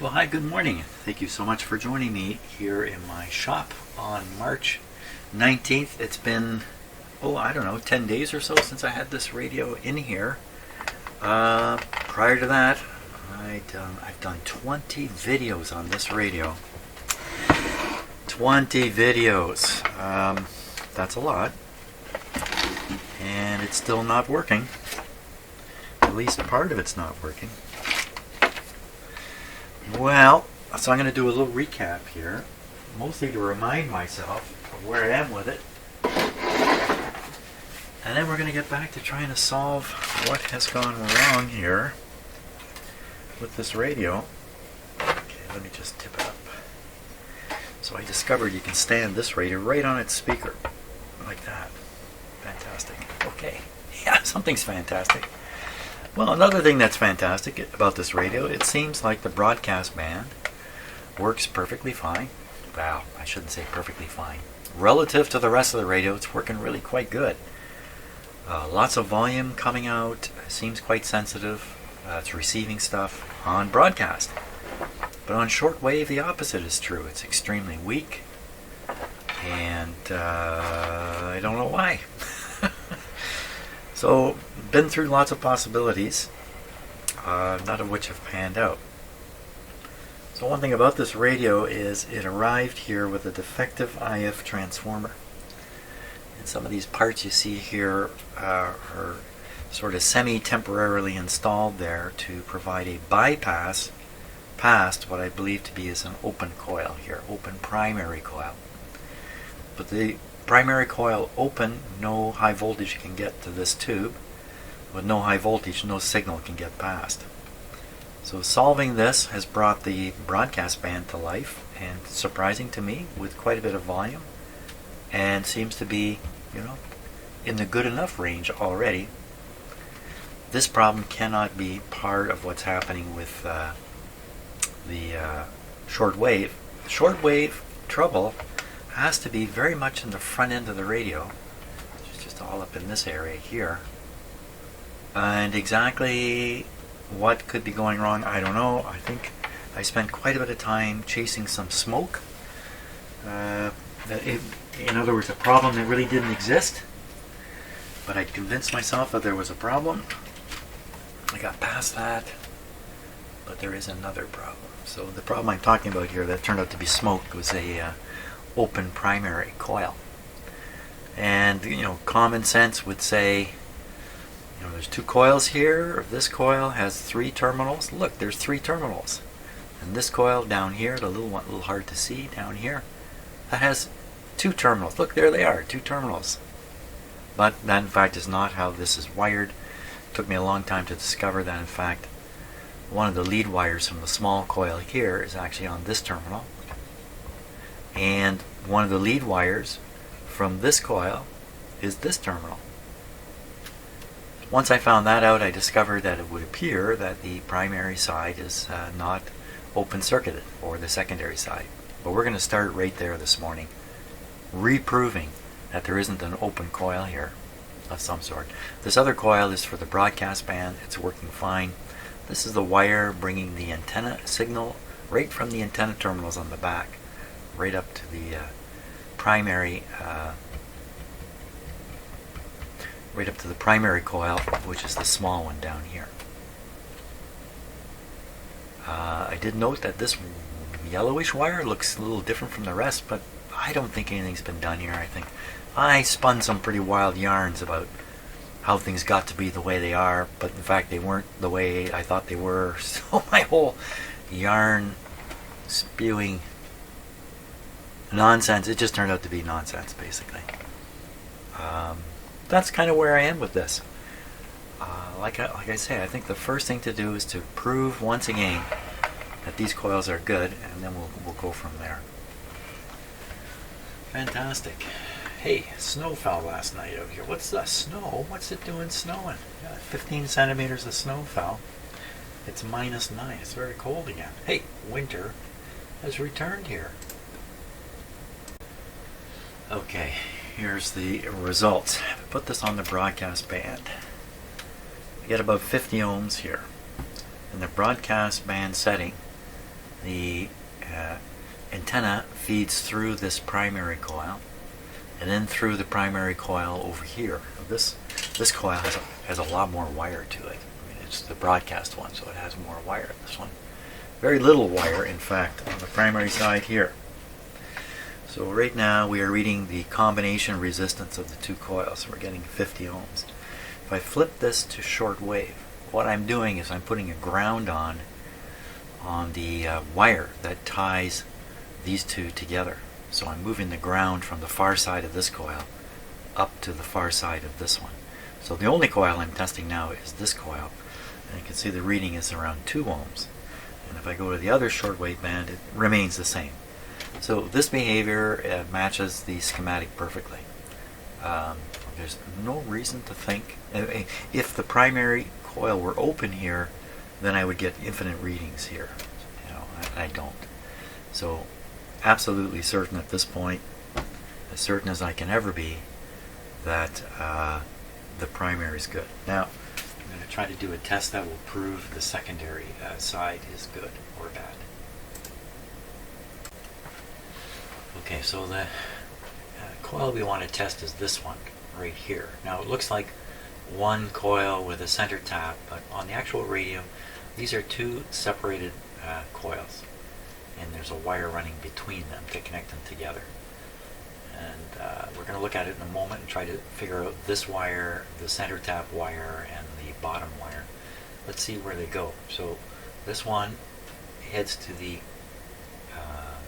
Well, hi, good morning. Thank you so much for joining me here in my shop on March 19th. It's been, I don't know, 10 days or so since I had this radio in here. Prior to that, I've done 20 videos on this radio. 20 videos. That's a lot. And it's still not working. At least part of it's not working. Well, so I'm going to do a little recap here, mostly to remind myself of where I am with it. And then we're going to get back to trying to solve what has gone wrong here with this radio. Okay, let me just tip it up. So I discovered you can stand this radio right on its speaker, like that. Fantastic. Okay, yeah, something's fantastic. Well, another thing that's fantastic about this radio, it seems like the broadcast band works perfectly fine. Well, I shouldn't say perfectly fine. Relative to the rest of the radio, it's working really quite good. Lots of volume coming out, seems quite sensitive. It's receiving stuff on broadcast. But on shortwave, the opposite is true. It's extremely weak, and I don't know why. So, been through lots of possibilities, none of which have panned out. So one thing about this radio is it arrived here with a defective IF transformer. And some of these parts you see here are sort of semi-temporarily installed there to provide a bypass past what I believe to be is an open coil here, open primary coil. But the primary coil open, no high voltage can get to this tube. With no high voltage, no signal can get past. So solving this has brought the broadcast band to life, and surprising to me, with quite a bit of volume, and seems to be, in the good enough range already. This problem cannot be part of what's happening with the shortwave. Shortwave trouble has to be very much in the front end of the radio. It's just all up in this area here. And exactly what could be going wrong, I don't know. I think I spent quite a bit of time chasing some smoke. In other words, a problem that really didn't exist. But I convinced myself that there was a problem. I got past that. But there is another problem. So the problem I'm talking about here that turned out to be smoke was a open primary coil. And common sense would say, there's two coils here. This coil has 3 terminals. Look, there's 3 terminals. And this coil down here, the little one, a little hard to see down here, that has 2 terminals. Look, there they are, 2 terminals. But that in fact is not how this is wired. It took me a long time to discover that in fact one of the lead wires from the small coil here is actually on this terminal. And one of the lead wires from this coil is this terminal. Once I found that out, I discovered that it would appear that the primary side is not open circuited, or the secondary side. But we're going to start right there this morning, reproving that there isn't an open coil here of some sort. This other coil is for the broadcast band. It's working fine. This is the wire bringing the antenna signal right from the antenna terminals on the back right up to the primary coil, which is the small one down here. I did note that this yellowish wire looks a little different from the rest, but I don't think anything's been done here. I think I spun some pretty wild yarns about how things got to be the way they are, but in fact they weren't the way I thought they were. So my whole yarn spewing nonsense, it just turned out to be nonsense, basically. That's kind of where I am with this. Like I say, I think the first thing to do is to prove once again that these coils are good, and then we'll go from there. Fantastic. Hey, snow fell last night out here. What's the snow? What's it doing snowing? Yeah, 15 centimeters of snow fell. It's -9. It's very cold again. Hey, winter has returned here. Okay, here's the results. Put this on the broadcast band. I get about 50 ohms here. In the broadcast band setting, the antenna feeds through this primary coil, and then through the primary coil over here. This coil has a lot more wire to it. I mean, it's the broadcast one, so it has more wire. This one, very little wire, in fact, on the primary side here. So right now we are reading the combination resistance of the two coils. We're getting 50 ohms. If I flip this to shortwave, what I'm doing is I'm putting a ground on the wire that ties these two together. So I'm moving the ground from the far side of this coil up to the far side of this one. So the only coil I'm testing now is this coil, and you can see the reading is around 2 ohms. And if I go to the other shortwave band, it remains the same. So this behavior matches the schematic perfectly. There's no reason to think, if the primary coil were open here, then I would get infinite readings here. You know, I don't. So absolutely certain at this point, as certain as I can ever be, that the primary is good. Now, I'm going to try to do a test that will prove the secondary side is good or bad. Okay, so the coil we want to test is this one right here. Now it looks like one coil with a center tap, but on the actual radio, these are two separated coils, and there's a wire running between them to connect them together. And we're going to look at it in a moment and try to figure out this wire, the center tap wire, and the bottom wire. Let's see where they go. So this one heads to the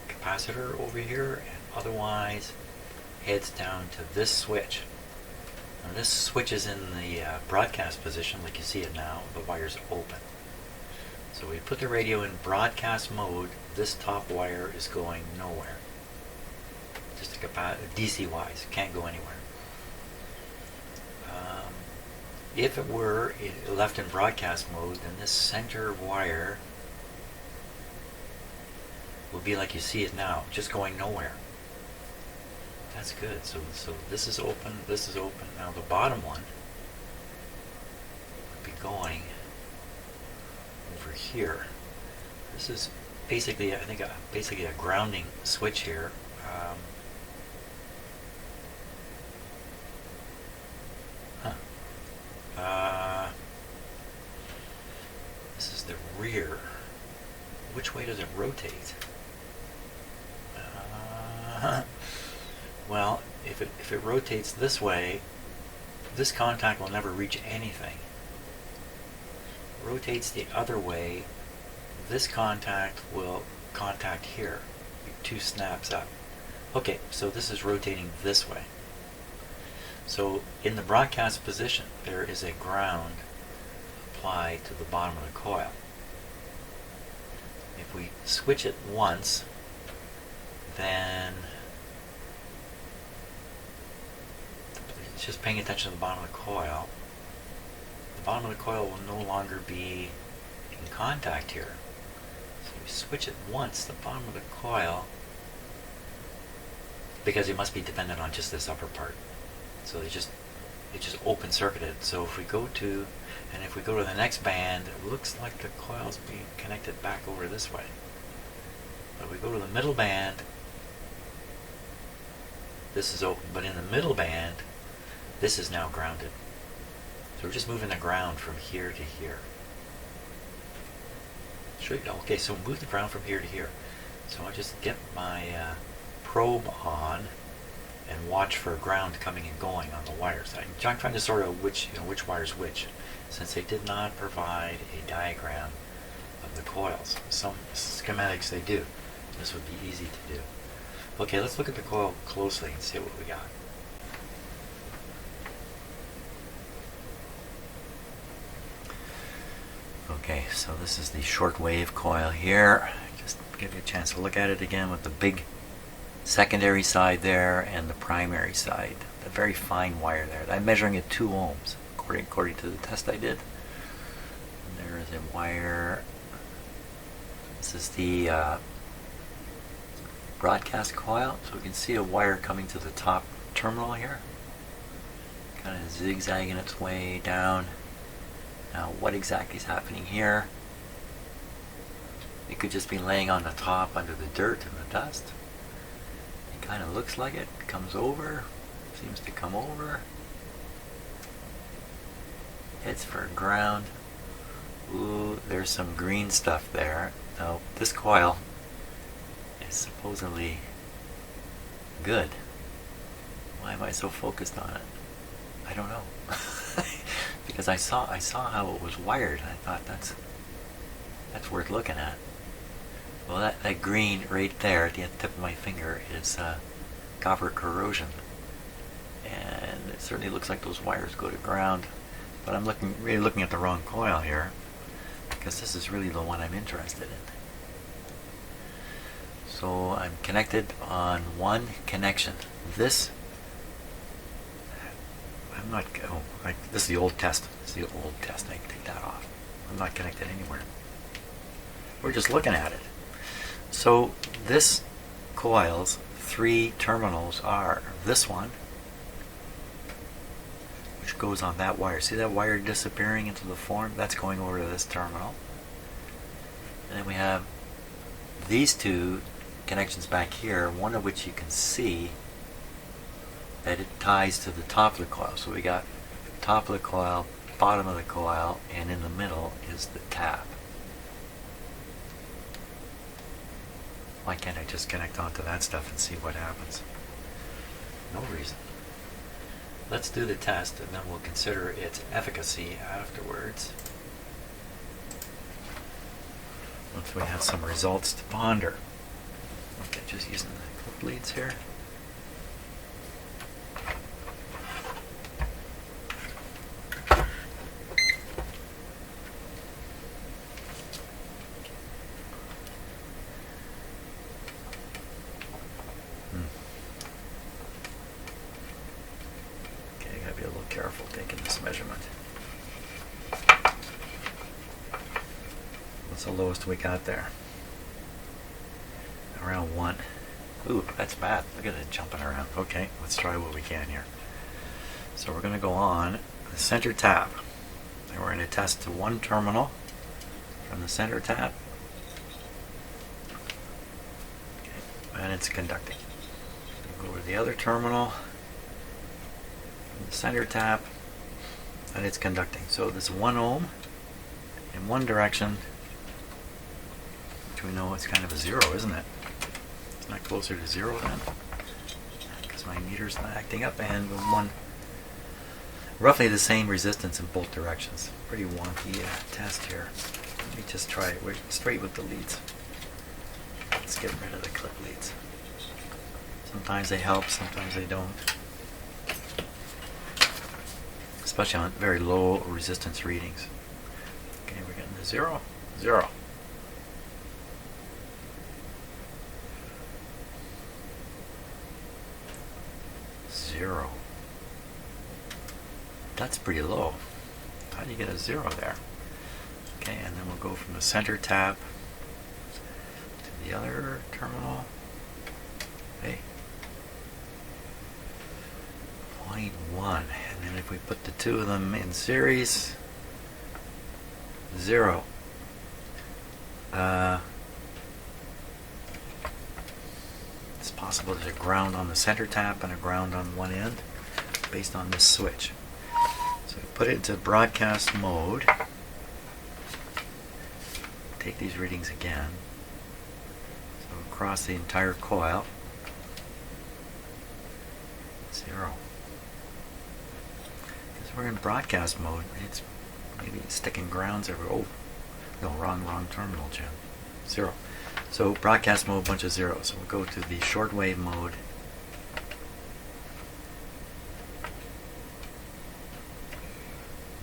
capacitor over here, and otherwise heads down to this switch. And this switch is in the broadcast position, like you see it now. The wire's open. So we put the radio in broadcast mode. This top wire is going nowhere. Just a DC wise, can't go anywhere. If it were left in broadcast mode, then this center wire will be like you see it now, just going nowhere. That's good. So this is open, this is open. Now the bottom one would be going over here. This is basically, I think, basically a grounding switch here. This is the rear. Which way does it rotate? Well, if it rotates this way, this contact will never reach anything. Rotates the other way, this contact will contact here. 2 snaps up. Okay, so this is rotating this way. So in the broadcast position, there is a ground applied to the bottom of the coil. If we switch it once, then it's just paying attention to the bottom of the coil. The bottom of the coil will no longer be in contact here. So we switch it once, the bottom of the coil, because it must be dependent on just this upper part. So it just open circuited. So if we go to the next band, it looks like the coil's being connected back over this way. But we go to the middle band, this is open, but in the middle band, this is now grounded. So we're just moving the ground from here to here. Okay, so move the ground from here to here. So I just get my probe on and watch for ground coming and going on the wires. I'm trying to sort out which wire's which, since they did not provide a diagram of the coils. Some schematics they do. This would be easy to do. Okay, let's look at the coil closely and see what we got. Okay, so this is the shortwave coil here. Just give you a chance to look at it again with the big secondary side there and the primary side. The very fine wire there. I'm measuring at 2 ohms according to the test I did. And there is a wire. This is the broadcast coil, so we can see a wire coming to the top terminal here, kind of zigzagging its way down. Now what exactly is happening here? It could just be laying on the top under the dirt and the dust. It kind of looks like it. Comes over. Seems to come over. Heads for ground. Ooh, there's some green stuff there. Now, this coil is supposedly good. Why am I so focused on it? I don't know. Because I saw how it was wired. I thought that's worth looking at. Well, that green right there at the tip of my finger is copper corrosion, and it certainly looks like those wires go to ground. But I'm really looking at the wrong coil here, because this is really the one I'm interested in. So I'm connected on one connection. This is the old test. This is the old test. I can take that off. I'm not connected anywhere. We're just looking at it. So this coil's 3 terminals are this one, which goes on that wire. See that wire disappearing into the form? That's going over to this terminal. And then we have these 2 connections back here, one of which you can see that it ties to the top of the coil. So we got top of the coil, bottom of the coil, and in the middle is the tap. Why can't I just connect onto that stuff and see what happens? No reason. Let's do the test and then we'll consider its efficacy afterwards, once we have some results to ponder. Okay, just using the clip leads here. Careful taking this measurement. What's the lowest we got there? Around 1. Ooh, that's bad. Look at it jumping around. Okay, let's try what we can here. So we're going to go on the center tap. And we're going to test to 1 terminal from the center tap. Okay, and it's conducting. Go over to the other terminal. The center tap, and it's conducting. So this 1 ohm in one direction, which we know it's kind of a 0, isn't it? It's not closer to 0 then, because my meter's not acting up, and roughly the same resistance in both directions. Pretty wonky test here. Let me just try it. We're straight with the leads. Let's get rid of the clip leads. Sometimes they help, sometimes they don't. Especially on very low resistance readings. Okay, we're getting to 0, 0. Zero. That's pretty low. How do you get a 0 there? Okay, and then we'll go from the center tap to the other terminal. Hey. 0.1, and then if we put the 2 of them in series, 0. It's possible there's a ground on the center tap and a ground on one end based on this switch. So we put it into broadcast mode. Take these readings again. So across the entire coil, 0. We're in broadcast mode. It's maybe sticking grounds everywhere. Oh, no, wrong terminal, Jim. 0. So broadcast mode, bunch of zeros. So we'll go to the shortwave mode.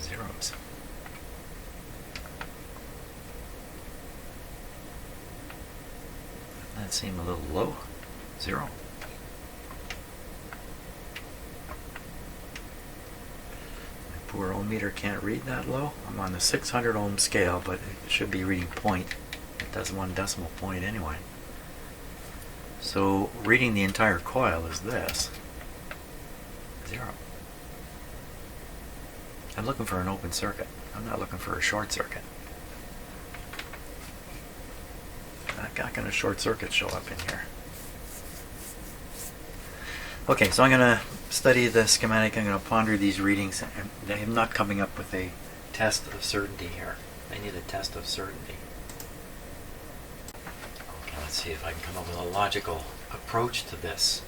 Zeros. That seemed a little low. 0. Poor ohmmeter can't read that low. I'm on the 600 ohm scale, but it should be reading point. It does 1 decimal point anyway. So reading the entire coil is this. 0. I'm looking for an open circuit. I'm not looking for a short circuit. not going to short circuit show up in here. Okay, so I'm going to study the schematic. I'm going to ponder these readings. I'm not coming up with a test of certainty here. I need a test of certainty. Okay, let's see if I can come up with a logical approach to this.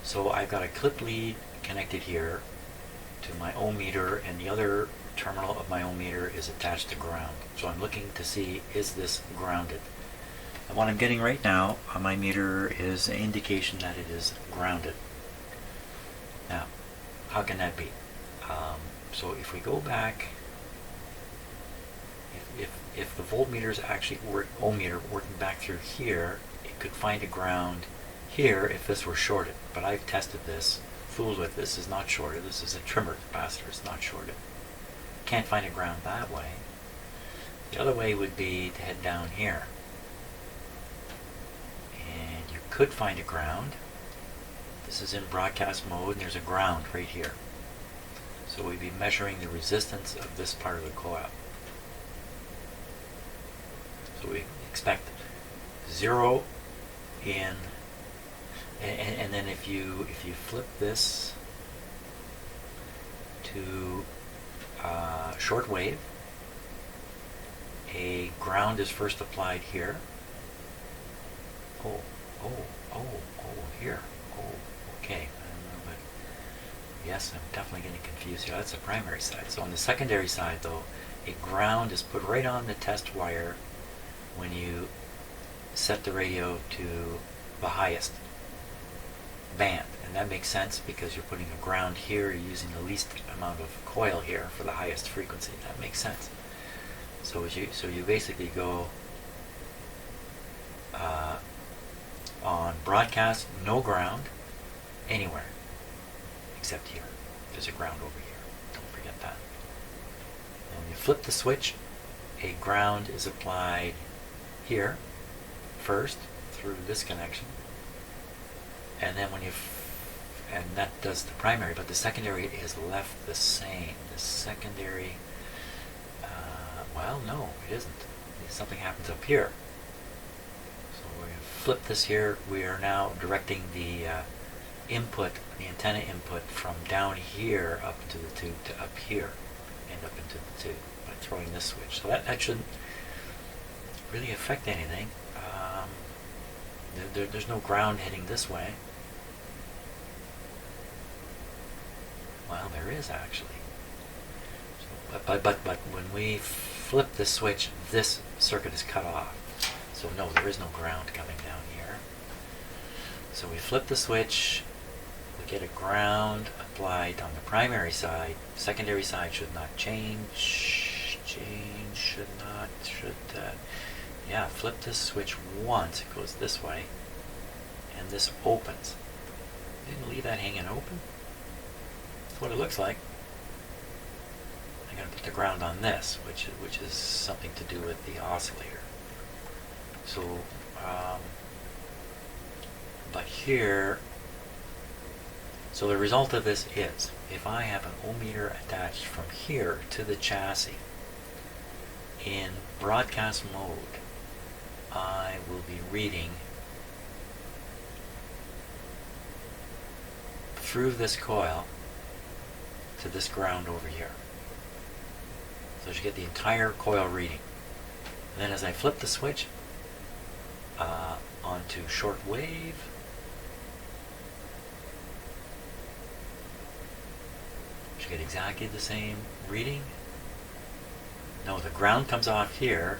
So I've got a clip lead connected here to my ohmmeter, and the other terminal of my ohmmeter is attached to ground. So I'm looking to see, is this grounded? And what I'm getting right now on my meter is an indication that it is grounded. Now, how can that be? So if we go back, if the voltmeter is actually ohmmeter working back through here, it could find a ground here if this were shorted. But I've tested this, fooled with this is not shorted. This is a trimmer capacitor, it's not shorted. Can't find a ground that way. The other way would be to head down here. And you could find a ground. This is in broadcast mode, and there's a ground right here. So we'd be measuring the resistance of this part of the coil. So we expect 0 in, and then if you flip this to shortwave, a ground is first applied here. Here. Okay. Yes, I'm definitely getting confused here. That's the primary side. So on the secondary side, though, a ground is put right on the test wire when you set the radio to the highest band. And that makes sense because you're putting a ground here, you're using the least amount of coil here for the highest frequency. That makes sense. So you basically go on broadcast, no ground anywhere except here. There's a ground over here. Don't forget that. And when you flip the switch, a ground is applied here first through this connection, and then when you and that does the primary, but the secondary is left the same. The secondary, well, no, it isn't. Something happens up here. So we're going to flip this here. We are now directing the input, the antenna input, from down here up into the tube to up here and up into the tube by throwing this switch. So that shouldn't really affect anything. There's no ground heading this way. Well, there is actually. So, but when we flip the switch, this circuit is cut off. So no, there is no ground coming down here. So we flip the switch, we get a ground applied on the primary side. Secondary side should not change. Yeah, flip this switch once, it goes this way, and this opens. Didn't leave that hanging open? That's what it looks like. I'm going to put the ground on this, which is something to do with the oscillator. So, but here, so the result of this is, if I have an ohmmeter attached from here to the chassis in broadcast mode, I will be reading through this coil to this ground over here. So you get the entire coil reading. And then as I flip the switch onto shortwave, you get exactly the same reading. No, the ground comes off here.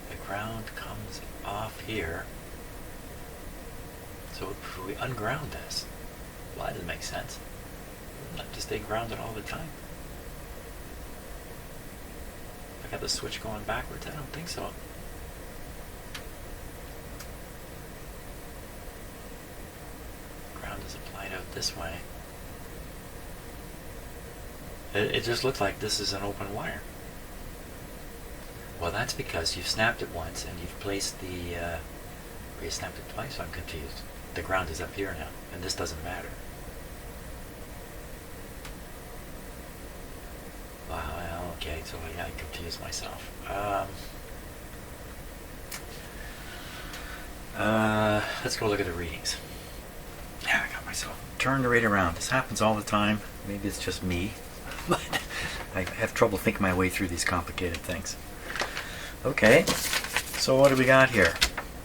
The ground comes off here. So if we unground this, well, that doesn't make sense. Wouldn't have to stay grounded all the time. I got the switch going backwards? I don't think so. Ground is applied out this way. It just looks like this is an open wire. Well, that's because you've snapped it once and you've placed the, or you snapped it twice, so I'm confused. The ground is up here now, and this doesn't matter. Wow, well, okay, so I confused myself. Let's go look at the readings. Yeah, I got myself turned right around. This happens all the time. Maybe it's just me, but I have trouble thinking my way through these complicated things. Okay, so what do we got here?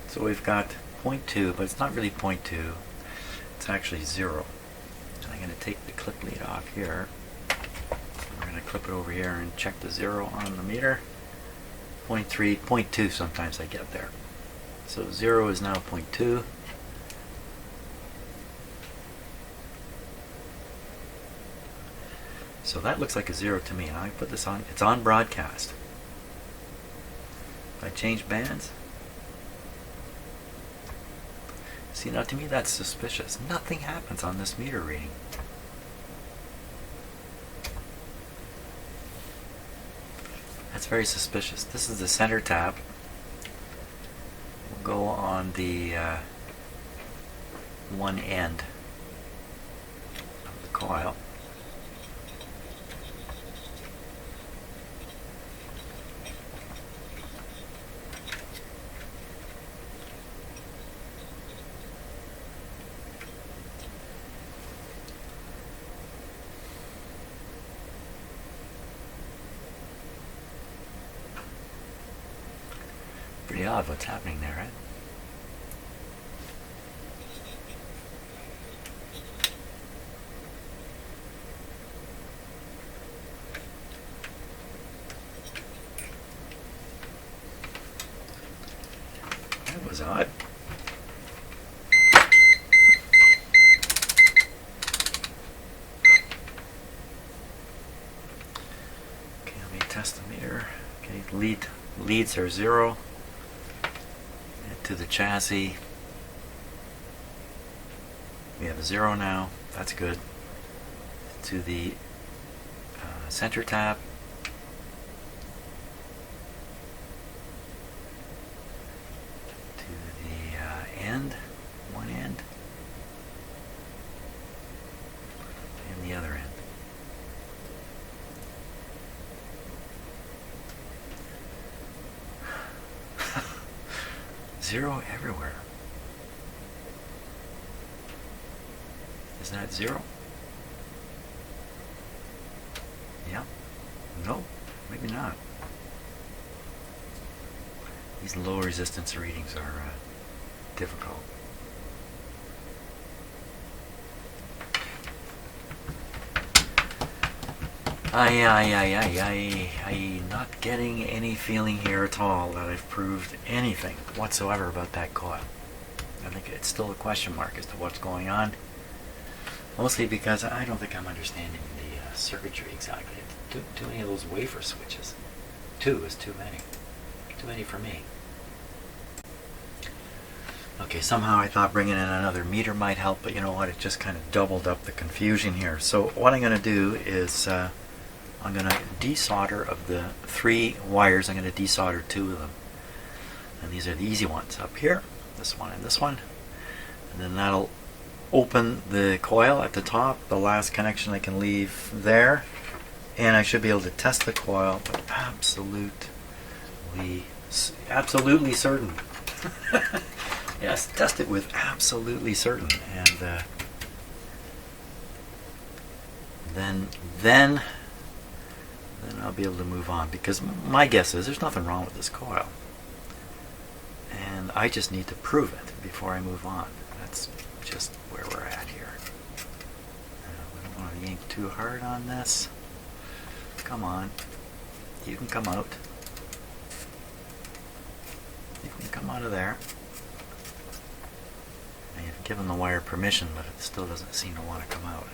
So we've got 0.2, but it's not really 0.2. It's actually 0. And I'm going to take the clip lead off here. We're going to clip it over here and check the 0 on the meter. 0.3, 0.2 sometimes I get there. So 0 is now 0.2. So that looks like a 0 to me. And I put this on, it's on broadcast. If I change bands, see, now to me that's suspicious. Nothing happens on this meter reading. That's very suspicious. This is the center tap. We'll go on the one end of the coil. Pretty odd what's happening there, right? That was odd. Okay, let me test the meter. Okay, leads are 0. To the chassis, we have a 0 now. That's good. To the center tap, to the end, one end, and the other end. Zero everywhere. Is that 0? Yeah. No, maybe not. These low resistance readings are difficult. I'm not getting any feeling here at all that I've proved anything whatsoever about that coil. I think it's still a question mark as to what's going on. Mostly because I don't think I'm understanding the circuitry exactly. Too many of those wafer switches. 2 is too many. Too many for me. Okay, somehow I thought bringing in another meter might help, but you know what? It just kind of doubled up the confusion here. So what I'm going to do is I'm going to desolder of the 3 wires. I'm going to desolder 2 of them. And these are the easy ones up here. This one and this one. And then that'll open the coil at the top. The last connection I can leave there. And I should be able to test the coil, but absolutely certain. Yes, test it with absolutely certain. And then I'll be able to move on, because my guess is there's nothing wrong with this coil, and I just need to prove it before I move on. That's just where we're at here. We don't want to yank too hard on this. Come on, you can come out. You can come out of there. And you've given the wire permission, but it still doesn't seem to want to come out.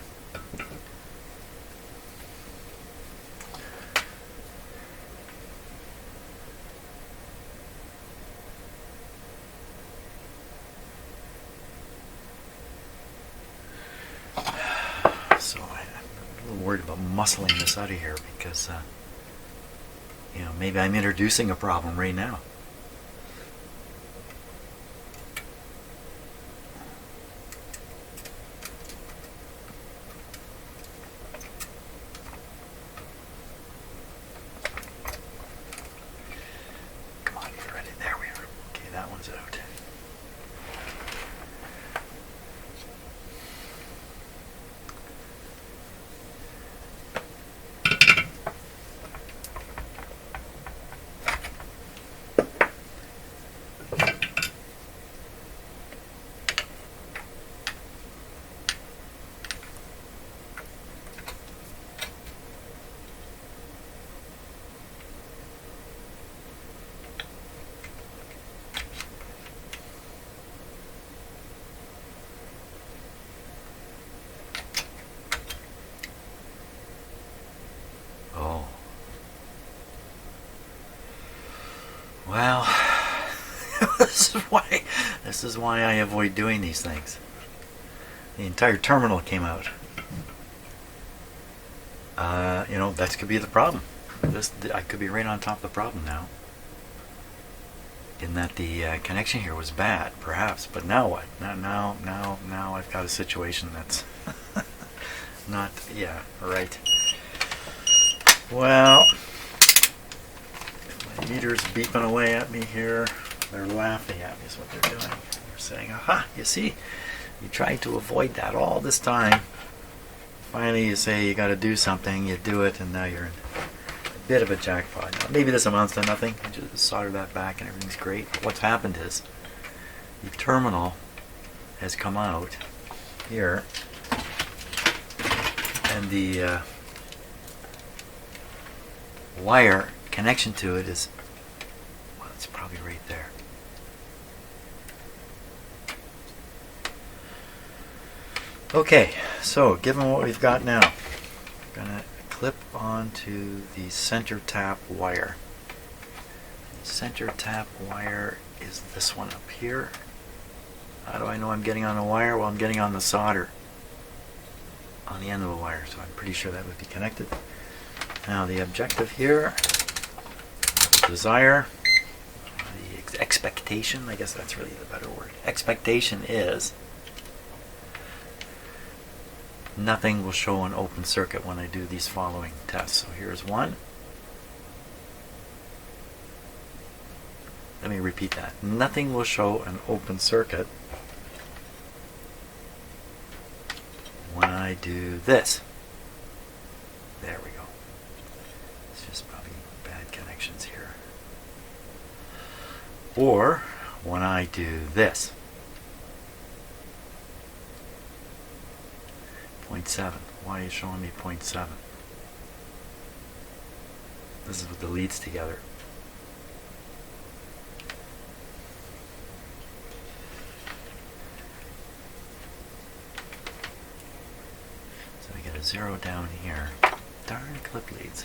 So I'm a little worried about muscling this out of here, because you know, maybe I'm introducing a problem right now. Come on, get ready. There we are. Okay, that one's out. Well, this is why I avoid doing these things. The entire terminal came out. That could be the problem. I could be right on top of the problem now. In that the connection here was bad, perhaps. But now what? Now I've got a situation that's not. Yeah, right. Well, my meter's beeping away at me here. They're laughing at me. Is what they're doing. They're saying, "Aha! You see, you tried to avoid that all this time. Finally, you say you got to do something. You do it, and now you're in a bit of a jackpot. Now, maybe this amounts to nothing. I just solder that back, and everything's great. But what's happened is the terminal has come out here, and the wire connection to it is, well, it's probably right there. Okay, so given what we've got now, I'm going to clip onto the center tap wire. The center tap wire is this one up here. How do I know I'm getting on the wire? Well, I'm getting on the solder on the end of the wire, so I'm pretty sure that would be connected. Now the objective here, the desire, the expectation, I guess that's really the better word. Expectation is nothing will show an open circuit when I do these following tests. So here's one. Let me repeat that. Nothing will show an open circuit when I do this. There we go. It's just probably bad connections here. Or when I do this. 0.7. Why are you showing me 0.7? This is with the leads together. So I get a 0 down here. Darn clip leads.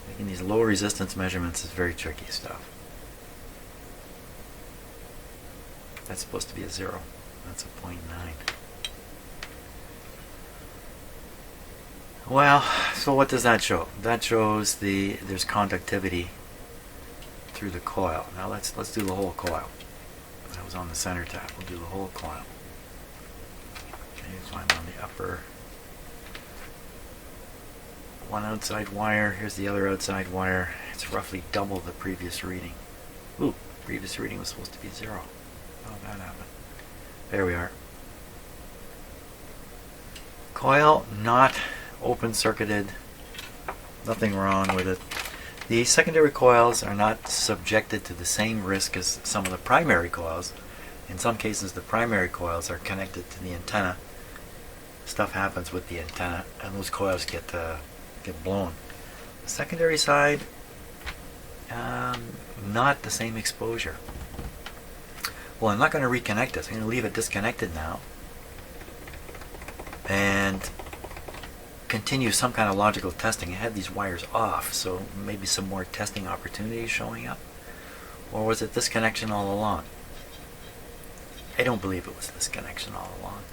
Making these low resistance measurements is very tricky stuff. That's supposed to be a 0. That's a 0.9. Well, so what does that show? That shows there's conductivity through the coil. Now let's do the whole coil. That was on the center tap. We'll do the whole coil. Okay, so I'm on the upper one outside wire. Here's the other outside wire. It's roughly double the previous reading. Ooh, previous reading was supposed to be 0. How did that happen? There we are. Coil not open circuited, nothing wrong with it. The secondary coils are not subjected to the same risk as some of the primary coils. In some cases the primary coils are connected to the antenna. Stuff happens with the antenna and those coils get blown. The secondary side, not the same exposure. Well, I'm not going to reconnect this. I'm going to leave it disconnected now and continue some kind of logical testing. I had these wires off, so maybe some more testing opportunities showing up. Or was it this connection all along? I don't believe it was this connection all along.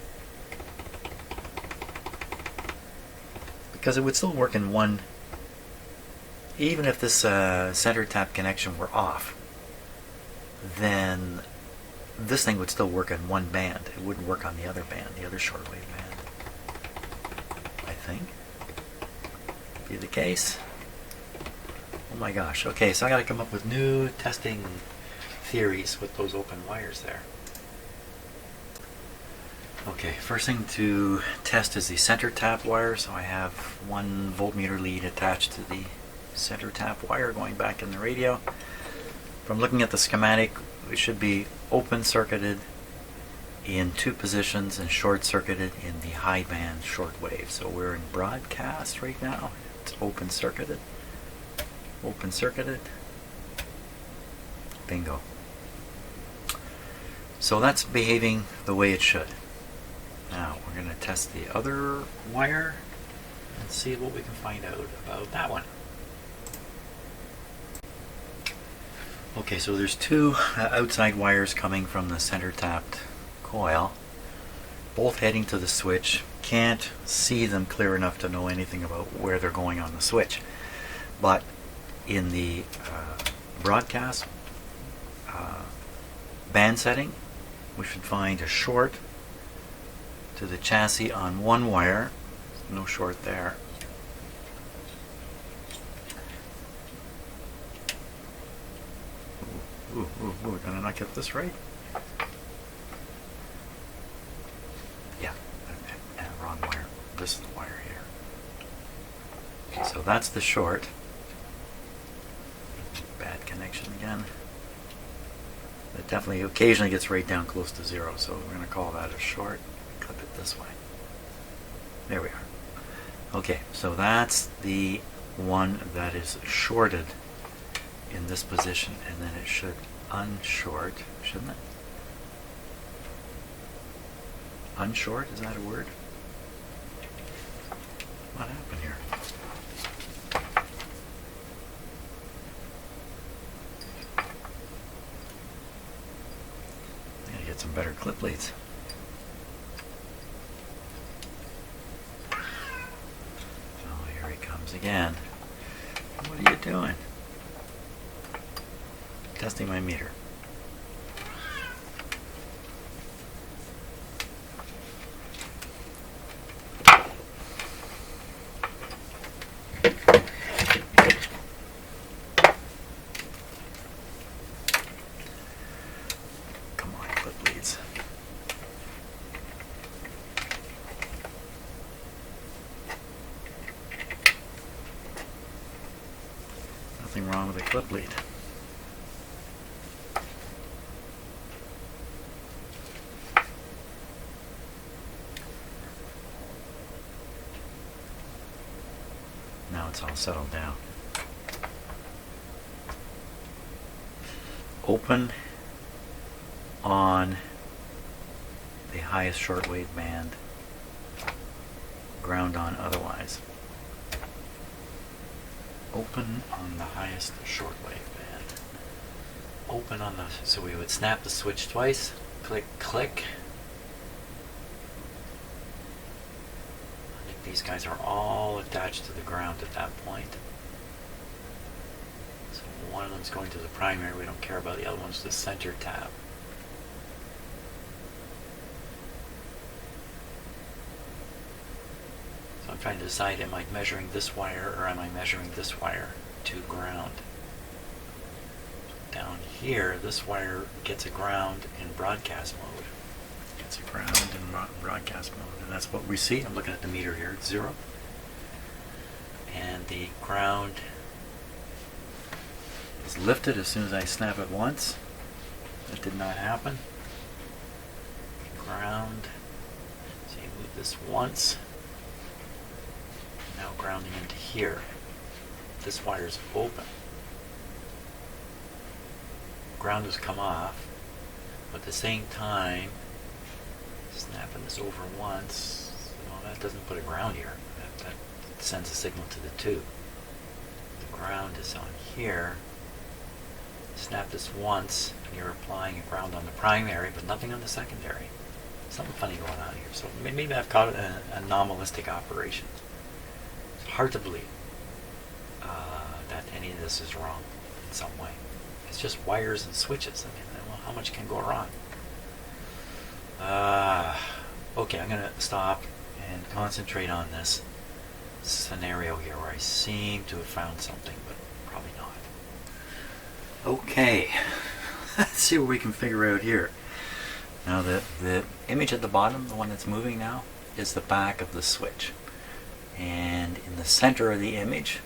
Because it would still work in one, even if this center tap connection were off, then this thing would still work in one band. It wouldn't work on the other band, the other shortwave band. I think be the case. Oh my gosh. Okay, so I got to come up with new testing theories with those open wires there. Okay, first thing to test is the center tap wire. So I have one voltmeter lead attached to the center tap wire going back in the radio. From looking at the schematic, it should be open circuited in 2 positions and short circuited in the high band shortwave. So we're in broadcast right now. It's open circuited. Open circuited. Bingo. So that's behaving the way it should. Now we're going to test the other wire and see what we can find out about that one. Okay, so there's two outside wires coming from the center tapped coil, both heading to the switch. Can't see them clear enough to know anything about where they're going on the switch. But in the broadcast band setting, we should find a short to the chassis on one wire. No short there. Ooh, did I not get this right? Yeah, wrong wire. This is the wire here. Okay, so that's the short. Bad connection again. It definitely occasionally gets right down close to zero, so we're going to call that a short. Clip it this way. There we are. Okay, so that's the one that is shorted in this position, and then it should unshort, shouldn't it? Unshort, is that a word? What happened here? I gotta get some better clip leads. Oh, here he comes again. What are you doing? Testing my meter. Come on, clip leads. Nothing wrong with a clip lead. Now it's all settled down. Open on the highest shortwave band, ground on otherwise. Open on the highest shortwave band. Open on the, so we would snap the switch twice, click, click. These guys are all attached to the ground at that point. So one of them's going to the primary, we don't care about the other one's the center tap. So I'm trying to decide, am I measuring this wire or am I measuring this wire to ground? Down here, this wire gets a ground in broadcast mode. Gets a ground in broadcast mode. And that's what we see. I'm looking at the meter here, it's 0. And the ground is lifted as soon as I snap it once. That did not happen. Ground, so you move this once. Now grounding into here. This wire's open. Ground has come off, but at the same time, snapping this over once, well, that doesn't put a ground here. That sends a signal to the tube. The ground is on here. Snap this once, and you're applying a ground on the primary, but nothing on the secondary. Something funny going on here. So maybe I've caught an anomalistic operation. It's hard to believe that any of this is wrong in some way. It's just wires and switches. I mean, well, how much can go wrong? Okay, I'm going to stop and concentrate on this scenario here where I seem to have found something, but probably not. Okay, let's see what we can figure out here. Now the image at the bottom, the one that's moving now, is the back of the switch. And in the center of the image,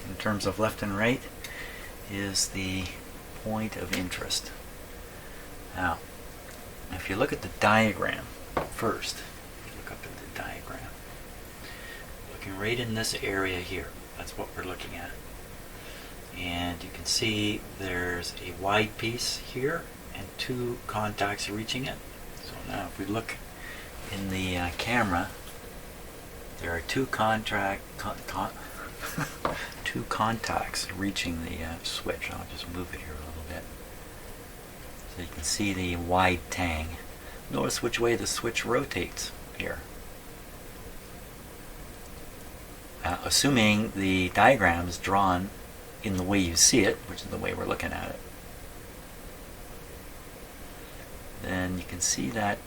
in terms of left and right, is the point of interest. Now, if you look at the diagram first, look up at the diagram, looking right in this area here, that's what we're looking at. And you can see there's a wide piece here and 2 contacts reaching it. So now if we look in the camera, there are 2 contacts two contacts reaching the switch. I'll just move it here a little bit so you can see the wide tang. Notice which way the switch rotates here. Assuming the diagram is drawn in the way you see it, which is the way we're looking at it, then you can see that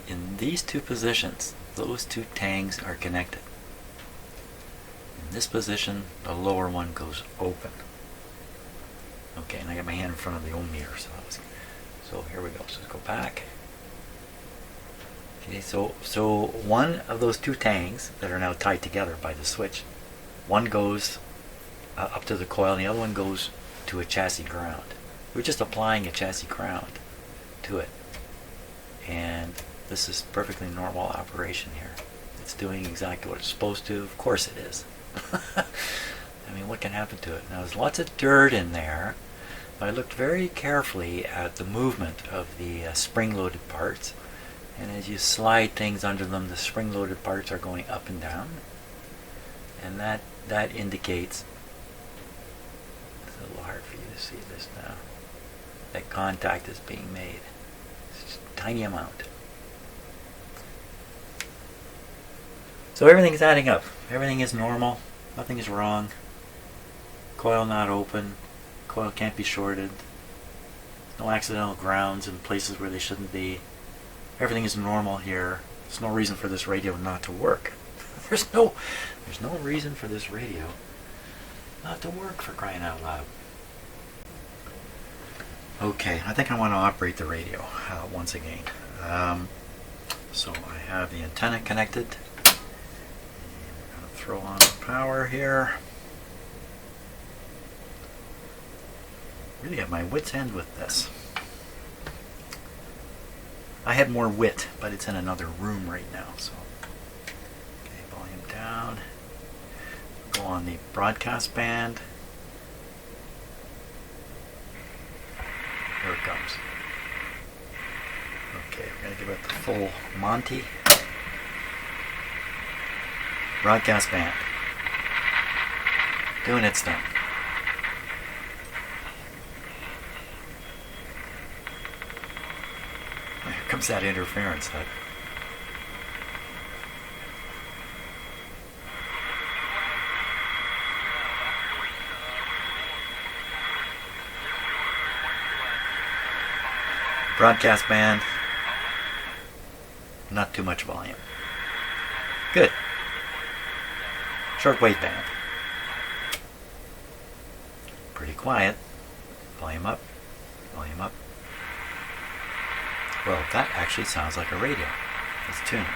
in these two positions, those two tangs are connected. In this position, the lower one goes open. Okay, and I got my hand in front of the ohmmeter, so here we go. So let's go back. Okay, so one of those two tangs that are now tied together by the switch, one goes up to the coil, and the other one goes to a chassis ground. We're just applying a chassis ground to it, and this is perfectly normal operation here. It's doing exactly what it's supposed to. Of course it is. I mean, what can happen to it? Now, there's lots of dirt in there, but I looked very carefully at the movement of the spring-loaded parts, and as you slide things under them, the spring-loaded parts are going up and down, and that indicates, it's a little hard for you to see this now, that contact is being made. It's just a tiny amount. So everything's adding up. Everything is normal. Nothing is wrong. Coil not open. Coil can't be shorted. No accidental grounds in places where they shouldn't be. Everything is normal here. There's no reason for this radio not to work. There's no reason for this radio not to work, for crying out loud. Okay, I think I want to operate the radio once again. So I have the antenna connected. I'm going to throw on the power here. Really at my wit's end with this. I had more wit, but it's in another room right now. So, okay, volume down. Go on the broadcast band. Here it comes. Okay, we're going to give it the full Monty. Broadcast band. Doing its thing. Here comes that interference. Broadcast band. Not too much volume. Good. Shortwave band. Pretty quiet. Volume up. Volume up. Well, that actually sounds like a radio. Let's tune it.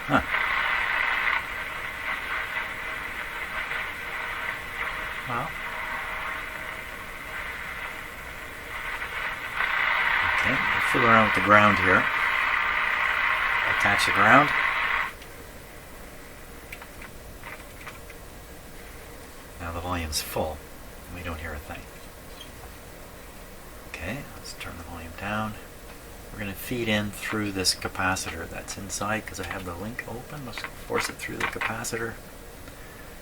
Huh. Well. Okay, we'll fool around with the ground here. Attach the ground. Now the volume's full, and we don't hear a thing. Okay, let's turn the volume down. We're going to feed in through this capacitor that's inside because I have the link open. Let's force it through the capacitor.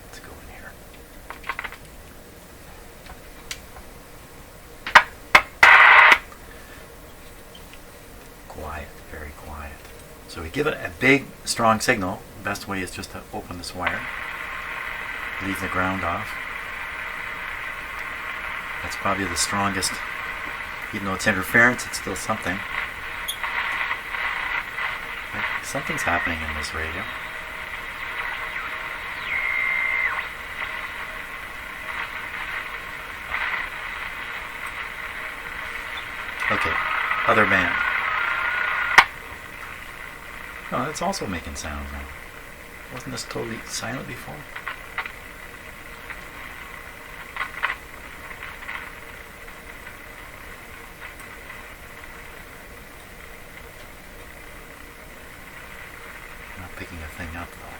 Let's go in here. Quiet, very quiet. So we give it a big, strong signal. The best way is just to open this wire. Leave the ground off. That's probably the strongest. Even though it's interference, it's still something. Something's happening in this radio. Okay, other band. Oh, that's also making sound now. Wasn't this totally silent before? Picking a thing up though.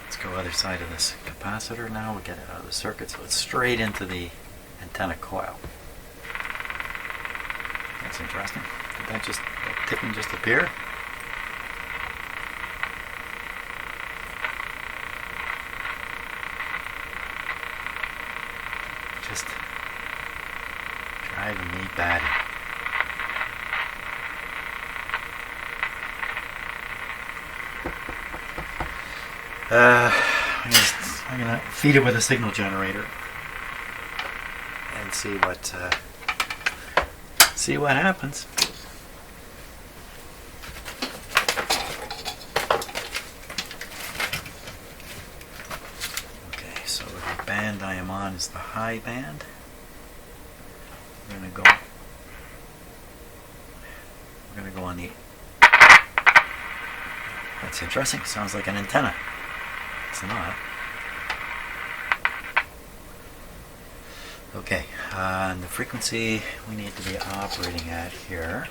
It's Let's go other side of this capacitor now. We'll get it out of the circuit so it's straight into the antenna coil. That's interesting. Did that ticking just appear? Just driving me batty. I'm gonna feed it with a signal generator and see what happens. Okay, so the band I am on is the high band. We're gonna go on the. That's interesting. Sounds like an antenna. It's not. Okay, and the frequency we need to be operating at here,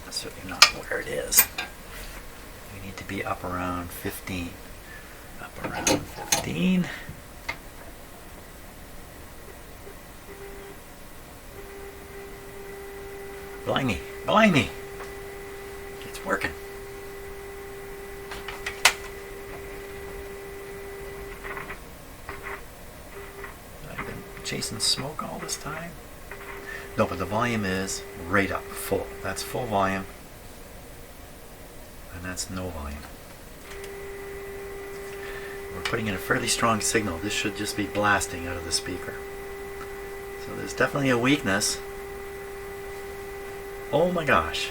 that's certainly not where it is. We need to be up around 15. Up around 15. Blimey, blimey! It's working. Chasing smoke all this time? No, but the volume is right up, full. That's full volume. And that's no volume. We're putting in a fairly strong signal. This should just be blasting out of the speaker. So there's definitely a weakness. Oh my gosh.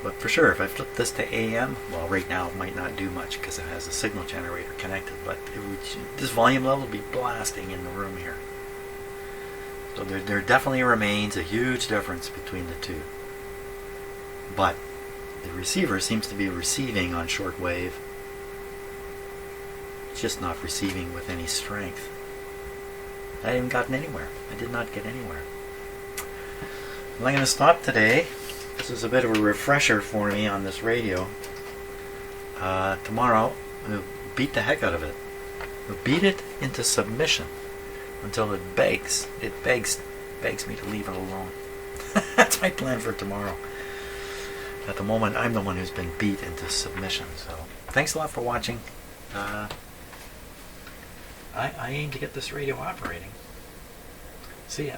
But for sure, if I flip this to AM, well, right now it might not do much because it has a signal generator connected, but this volume level would be blasting in the room here. So there definitely remains a huge difference between the two. But the receiver seems to be receiving on shortwave. It's just not receiving with any strength. I haven't gotten anywhere. I did not get anywhere. Well, I'm going to stop today. This is a bit of a refresher for me on this radio. Tomorrow, we'll beat the heck out of it. We'll beat it into submission until it begs. It begs me to leave it alone. That's my plan for tomorrow. At the moment, I'm the one who's been beat into submission. So, thanks a lot for watching. I aim to get this radio operating. See ya.